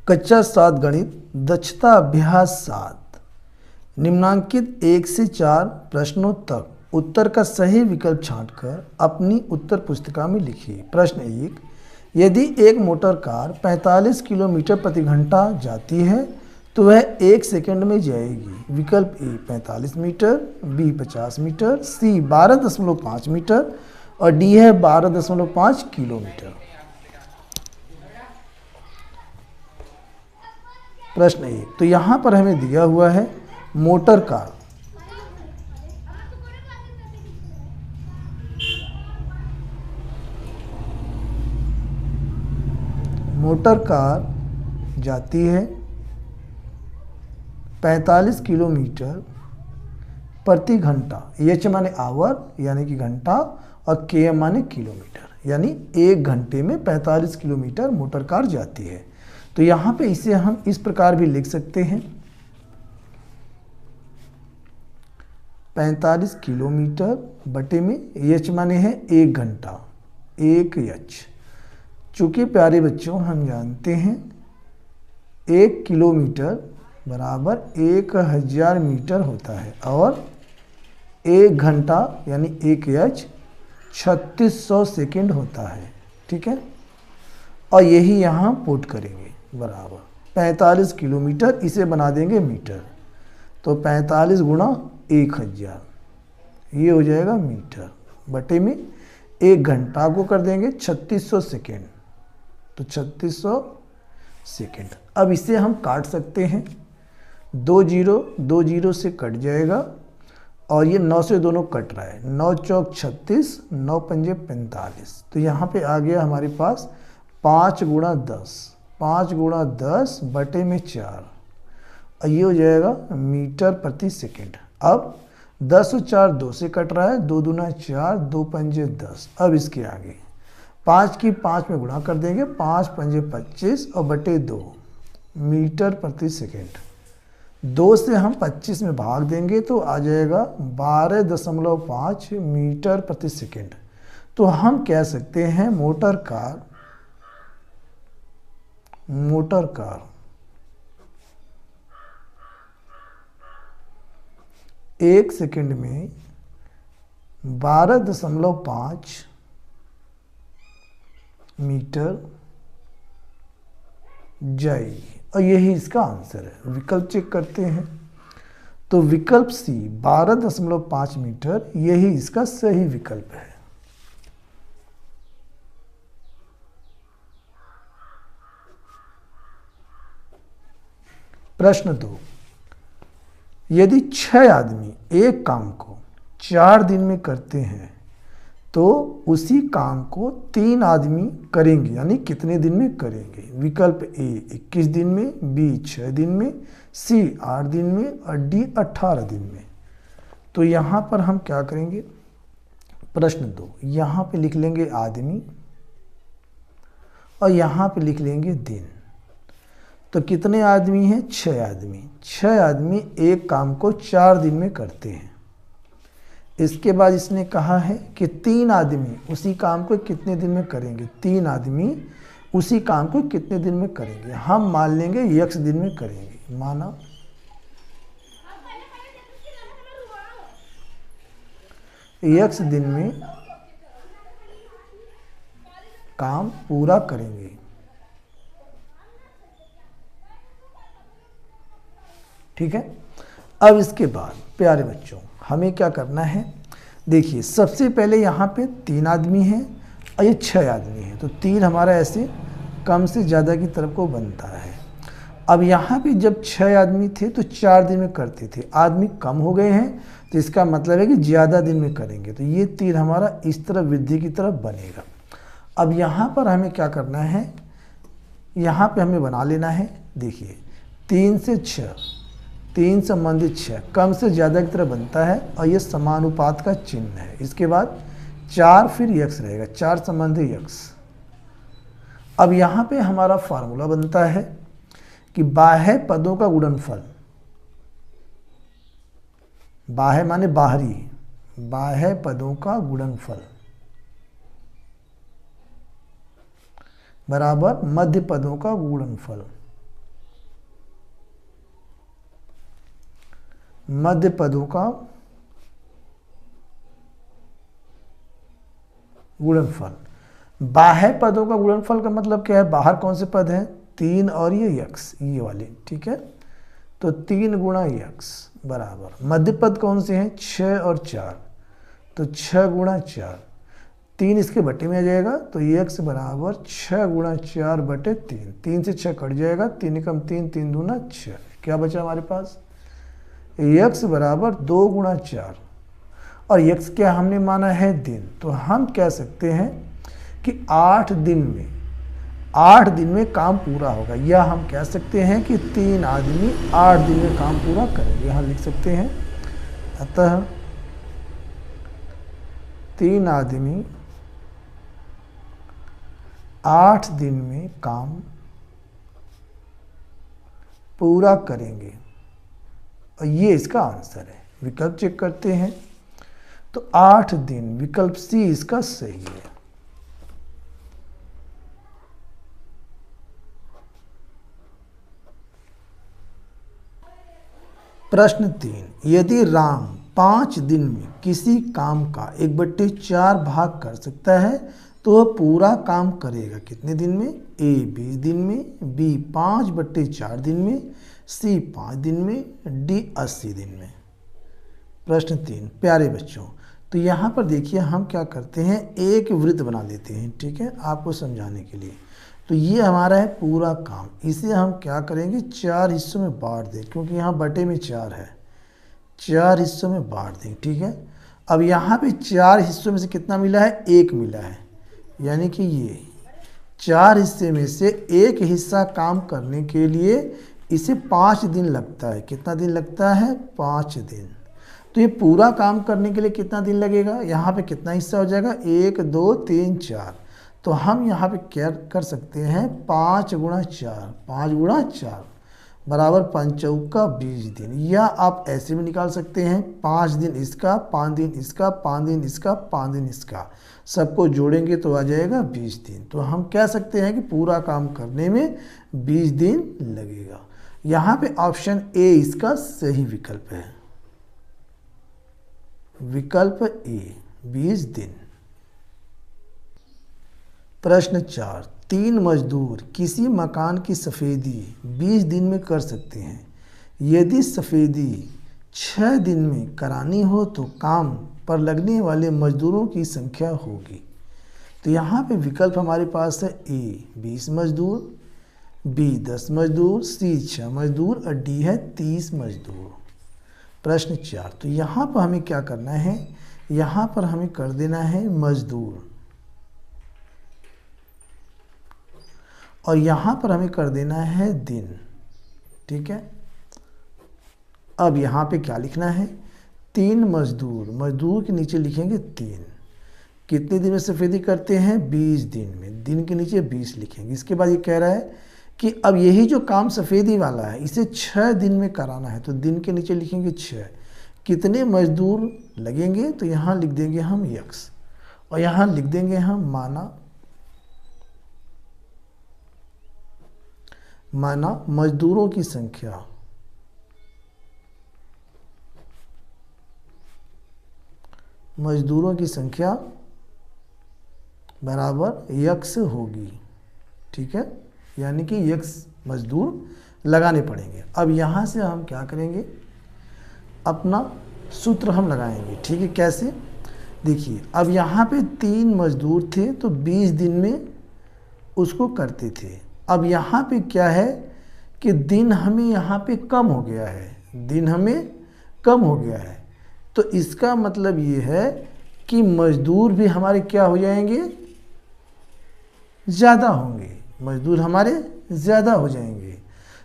कक्षा 7 गणित दक्षता अभ्यास 7 निम्नांकित 1 से 4 प्रश्नों तक उत्तर का सही विकल्प छांटकर अपनी उत्तर पुस्तिका में लिखिए। प्रश्न 1, यदि एक मोटर कार 45 किलोमीटर प्रति घंटा जाती है तो वह 1 सेकंड में जाएगी। विकल्प ए 45 मीटर, बी 50 मीटर, सी 12.5 मीटर और डी है 12.5 किलोमीटर। प्रश्न 1, तो यहाँ पर हमें दिया हुआ है मोटर कार। मोटर कार जाती है 45 किलोमीटर प्रति घंटा। एच माने आवर यानी कि घंटा और के माने किलोमीटर, यानी 1 घंटे में 45 किलोमीटर मोटर कार जाती है। तो यहाँ पे इसे हम इस प्रकार भी लिख सकते हैं 45 किलोमीटर बटे में एच माने है 1 घंटा, 1 एच। चूँकि प्यारे बच्चों हम जानते हैं 1 किलोमीटर बराबर 1000 मीटर होता है और 1 घंटा यानी 1 एच 3600 सेकेंड होता है। ठीक है, और यही यहाँ पुट करेंगे बराबर 45 किलोमीटर, इसे बना देंगे मीटर, तो 45 गुणा 1000 ये हो जाएगा मीटर बटे में 1 घंटा को कर देंगे 3600 सेकेंड, तो 3600 सेकेंड। अब इसे हम काट सकते हैं, 2 जीरो से कट जाएगा और ये 9 से दोनों कट रहा है, 9 चौक 36, 9 पंजे 45। तो यहाँ पे आ गया हमारे पास 5 गुणा 10, 5 गुणा 10 बटे में 4 और ये हो जाएगा मीटर प्रति सेकेंड। अब 10 और 4 2 से कट रहा है, 2 दूना 4, 2 पंजे 10। अब इसके आगे 5 की 5 में गुणा कर देंगे, 5 पंजे 25 और बटे 2 मीटर प्रति सेकेंड। 2 से हम 25 में भाग देंगे तो आ जाएगा 12.5 मीटर प्रति सेकेंड। तो हम कह सकते हैं मोटर कार 1 सेकेंड में 12.5 मीटर जाएगी और यही इसका आंसर है। विकल्प चेक करते हैं तो विकल्प सी 12.5 मीटर यही इसका सही विकल्प है। प्रश्न 2, यदि 6 आदमी एक काम को 4 दिन में करते हैं तो उसी काम को 3 आदमी करेंगे, यानी कितने दिन में करेंगे। विकल्प ए 21 दिन में, बी 6 दिन में, सी 8 दिन में और डी 18 दिन में। तो यहाँ पर हम क्या करेंगे, प्रश्न 2 यहाँ पे लिख लेंगे आदमी और यहाँ पे लिख लेंगे दिन। तो कितने आदमी हैं, 6 आदमी। 6 आदमी एक काम को 4 दिन में करते हैं। इसके बाद इसने कहा है कि 3 आदमी उसी काम को कितने दिन में करेंगे, 3 आदमी उसी काम को कितने दिन में करेंगे। हम मान लेंगे x दिन में करेंगे, माना x दिन में काम पूरा करेंगे। ठीक है, अब इसके बाद प्यारे बच्चों हमें क्या करना है, देखिए सबसे पहले यहाँ पे 3 आदमी हैं और ये 6 आदमी हैं, तो 3 हमारा ऐसे कम से ज़्यादा की तरफ को बनता है। अब यहाँ पे जब 6 आदमी थे तो 4 दिन में करते थे, आदमी कम हो गए हैं तो इसका मतलब है कि ज़्यादा दिन में करेंगे, तो ये 3 हमारा इस तरफ वृद्धि की तरफ बनेगा। अब यहाँ पर हमें क्या करना है, यहाँ पे हमें बना लेना है, देखिए 3 से 6, 3 संबंधित 6 कम से ज़्यादा की तरह बनता है और ये समानुपात का चिन्ह है। इसके बाद 4 फिर x रहेगा, 4 संबंधी x। अब यहाँ पे हमारा फार्मूला बनता है कि बाह्य पदों का गुणनफल, बाह्य माने बाहरी, बाह्य पदों का गुणनफल बराबर मध्य पदों का गुणनफल। मध्य पदों का गुणनफल। बाह्य पदों का गुणनफल का मतलब क्या है, बाहर कौन से पद हैं, 3 और ये यक्स, ये वाले, ठीक है। तो 3 गुणा यक्स बराबर मध्य पद कौन से हैं, 6 और 4, तो 6 गुणा 4, 3 इसके बटे में आ जाएगा, तो यक्स बराबर 6 गुणा 4 बटे 3, 3 से 6 कट जाएगा, 3 कम 3, 3 दूना 6, क्या बचा हमारे पास, यक्स बराबर 2 गुणा 4, और यक्स क्या हमने माना है, दिन। तो हम कह सकते हैं कि 8 दिन में काम पूरा होगा, या हम कह सकते हैं कि 3 आदमी 8 दिन में काम पूरा करेंगे, यहाँ लिख सकते हैं। अतः 3 आदमी 8 दिन में काम पूरा करेंगे, और ये इसका आंसर है। विकल्प चेक करते हैं, तो 8 दिन, विकल्प सी इसका सही है। प्रश्न 3, यदि राम 5 दिन में किसी काम का 1/4 भाग कर सकता है तो वह पूरा काम करेगा कितने दिन में, ए 20 दिन में, बी 5/4 दिन में, सी 5 दिन में, डी 80 दिन में। प्रश्न 3, प्यारे बच्चों, तो यहाँ पर देखिए हम क्या करते हैं, एक वृत्त बना लेते हैं, ठीक है, आपको समझाने के लिए। तो ये हमारा है पूरा काम, इसे हम क्या करेंगे, 4 हिस्सों में बांट दें, क्योंकि यहाँ बटे में 4 है, 4 हिस्सों में बांट दें, ठीक है। अब यहाँ पे 4 हिस्सों में से कितना मिला है, 1 मिला है, यानी कि ये 4 हिस्से में से 1 हिस्सा काम करने के लिए इसे 5 दिन लगता है। कितना दिन लगता है, 5 दिन। तो ये पूरा काम करने के लिए कितना दिन लगेगा, यहाँ पे कितना हिस्सा हो जाएगा, 1 2 3 4। तो हम यहाँ पे क्या कर सकते हैं, 5 गुणा 4, 5 गुणा 4 बराबर 5 चौका 20 दिन, या आप ऐसे भी निकाल सकते हैं, 5 दिन इसका, 5 दिन इसका, 5 दिन इसका, 5 दिन इसका, सबको जोड़ेंगे तो आ जाएगा 20 दिन। तो हम कह सकते हैं कि पूरा काम करने में 20 दिन लगेगा। यहाँ पे ऑप्शन ए इसका सही विकल्प है, विकल्प ए 20 दिन। प्रश्न 4, 3 मजदूर किसी मकान की सफ़ेदी 20 दिन में कर सकते हैं। यदि सफ़ेदी 6 दिन में करानी हो तो काम पर लगने वाले मजदूरों की संख्या होगी। तो यहाँ पे विकल्प हमारे पास है, ए 20 मजदूर, बी 10 मजदूर, सी 6 मजदूर, और डी है 30 मजदूर। प्रश्न 4, तो यहाँ पर हमें क्या करना है, यहाँ पर हमें कर देना है मजदूर, और यहाँ पर हमें कर देना है दिन, ठीक है। अब यहाँ पे क्या लिखना है, 3 मजदूर, मजदूर के नीचे लिखेंगे 3, कितने दिन में सफ़ेदी करते हैं, 20 दिन में, दिन के नीचे 20 लिखेंगे। इसके बाद ये कह रहा है कि अब यही जो काम सफ़ेदी वाला है इसे 6 दिन में कराना है, तो दिन के नीचे लिखेंगे 6, कितने मजदूर लगेंगे, तो यहाँ लिख देंगे हम यक्स, और यहाँ लिख देंगे हम माना मजदूरों की संख्या, मजदूरों की संख्या बराबर यक्स होगी, ठीक है, यानी कि यक्स मजदूर लगाने पड़ेंगे। अब यहाँ से हम क्या करेंगे, अपना सूत्र हम लगाएंगे, ठीक है। कैसे, देखिए अब यहाँ पे 3 मजदूर थे तो 20 दिन में उसको करते थे। अब यहाँ पे क्या है कि दिन हमें यहाँ पे कम हो गया है, दिन हमें कम हो गया है, तो इसका मतलब ये है कि मजदूर भी हमारे क्या हो जाएंगे, ज़्यादा होंगे, मजदूर हमारे ज़्यादा हो जाएंगे।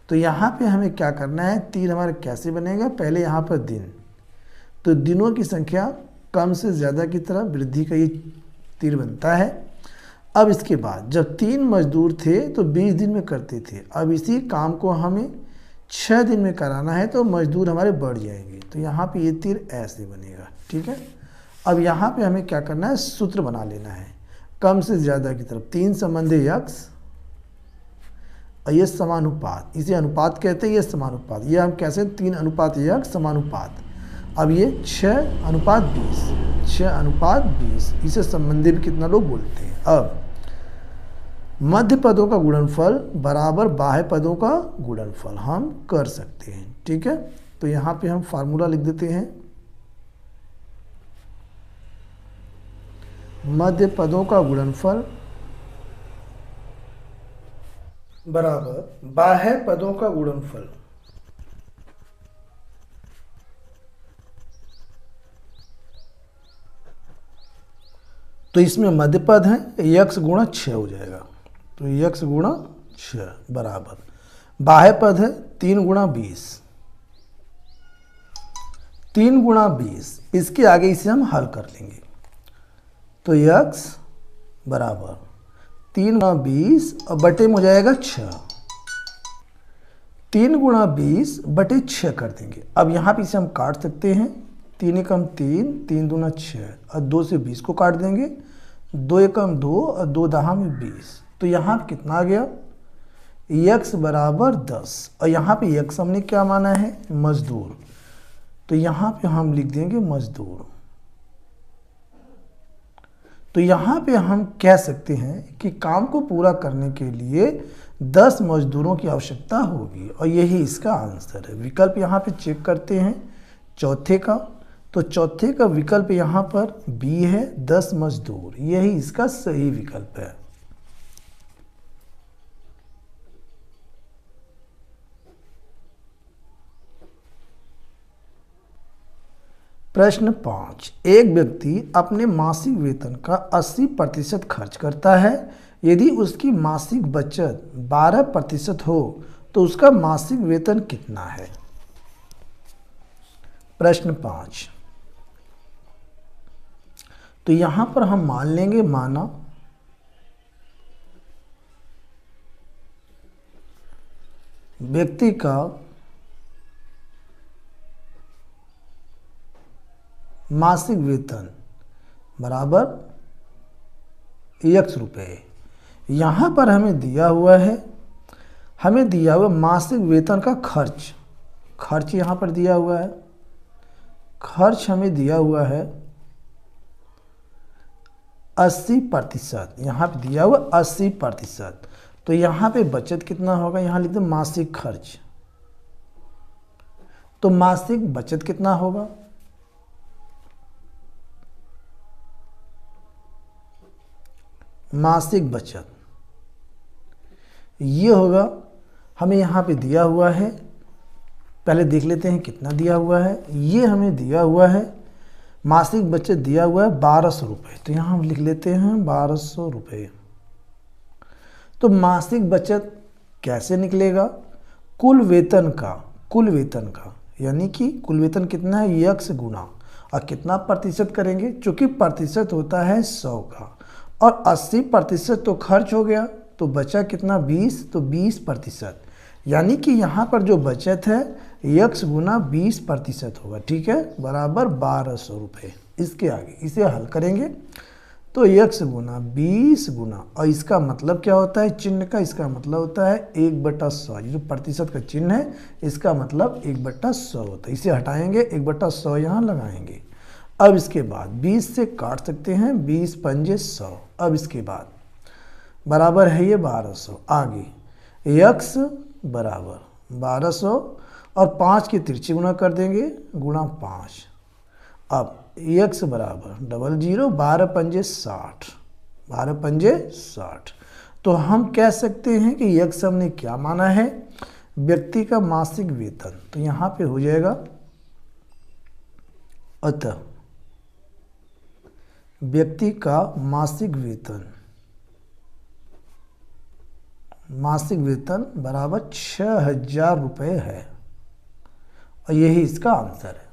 तो यहाँ पे हमें क्या करना है, तीर हमारा कैसे बनेगा, पहले यहाँ पर दिन, तो दिनों की संख्या कम से ज़्यादा की तरफ वृद्धि का ये तीर बनता है। अब इसके बाद जब 3 मजदूर थे तो 20 दिन में करते थे, अब इसी काम को हमें 6 दिन में कराना है तो मजदूर हमारे बढ़ जाएंगे, तो यहाँ पे ये तीर ऐसे बनेगा, ठीक है। अब यहाँ पे हमें क्या करना है, सूत्र बना लेना है, कम से ज़्यादा की तरफ 3 संबंधी यक्स और ये समानुपात, इसे अनुपात कहते हैं, ये समानुपात, ये हम कैसे 3:1 समानुपात। अब ये 6:20, 6:20, इसे संबंधी भी कितना लोग बोलते हैं। अब मध्य पदों का गुणनफल बराबर बाह्य पदों का गुणनफल हम कर सकते हैं, ठीक है। तो यहाँ पे हम फार्मूला लिख देते हैं, मध्य पदों का गुणनफल बराबर बाह्य पदों का गुणनफल। तो इसमें मध्य पद है, x गुणा 6 हो जाएगा, तो x गुणा 6 बराबर बाह्य पद है 3:20, 3:20, इसके आगे इसे हम हल कर लेंगे। तो x बराबर 3:20 और बटे में हो जाएगा 6, 3:20/6 कर देंगे। अब यहाँ पे इसे हम काट सकते हैं, 3 एकम 3, 3 दूना 6 और 2 से 20 को काट देंगे, 2 एकम 2 और 2 दहा में 20। तो यहाँ पे कितना आ गया, x बराबर 10, और यहाँ पे x हमने क्या माना है, मजदूर, तो यहाँ पे हम लिख देंगे मजदूर। तो यहाँ पे हम कह सकते हैं कि काम को पूरा करने के लिए 10 मजदूरों की आवश्यकता होगी, और यही इसका आंसर है। विकल्प यहाँ पे चेक करते हैं चौथे का, तो चौथे का विकल्प यहाँ पर बी है, 10 मजदूर, यही इसका सही विकल्प है। प्रश्न 5, एक व्यक्ति अपने मासिक वेतन का 80% खर्च करता है। यदि उसकी मासिक बचत 12% हो तो उसका मासिक वेतन कितना है। प्रश्न 5, तो यहां पर हम मान लेंगे, माना व्यक्ति का मासिक वेतन बराबर x रुपये। यहाँ पर हमें दिया हुआ है, हमें दिया हुआ मासिक वेतन का खर्च, खर्च यहाँ पर दिया हुआ है, खर्च हमें दिया हुआ है 80%, यहाँ पे दिया हुआ 80%। तो यहाँ पे बचत कितना होगा, यहाँ लिख दो मासिक खर्च, तो मासिक बचत कितना होगा, मासिक बचत ये होगा, हमें यहाँ पे दिया हुआ है, पहले देख लेते हैं कितना दिया हुआ है। ये हमें दिया हुआ है, मासिक बचत दिया हुआ है 1200 रुपये, तो यहाँ हम लिख लेते हैं 1200 रुपये। तो मासिक बचत कैसे निकलेगा, कुल वेतन का, कुल वेतन का, यानी कि कुल वेतन कितना है, x गुना, और कितना प्रतिशत करेंगे, चूंकि प्रतिशत होता है 100 का, और 80% तो खर्च हो गया, तो बचा कितना 20, तो 20%, यानी कि यहाँ पर जो बचत है x गुना 20% होगा, ठीक है, बराबर 1200 रुपये। इसके आगे इसे हल करेंगे तो x गुना 20 गुना, और इसका मतलब क्या होता है चिन्ह का, इसका मतलब होता है 1/100, ये जो प्रतिशत का चिन्ह है इसका मतलब 1/100 होता है। इसे हटाएंगे, 1/100 यहाँ लगाएंगे। अब इसके बाद 20 से काट सकते हैं, 20 पंजे 100। अब इसके बाद बराबर है ये 1200, आगे x बराबर 1200 और 5 की तिरछी गुना कर देंगे, गुणा 5। अब x बराबर 00, 12 पंजे 60, 12 पंजे 60। तो हम कह सकते हैं कि x हमने क्या माना है, व्यक्ति का मासिक वेतन, तो यहाँ पे हो जाएगा, अतः व्यक्ति का मासिक वेतन, मासिक वेतन बराबर 6000 रुपये है, और यही इसका आंसर है।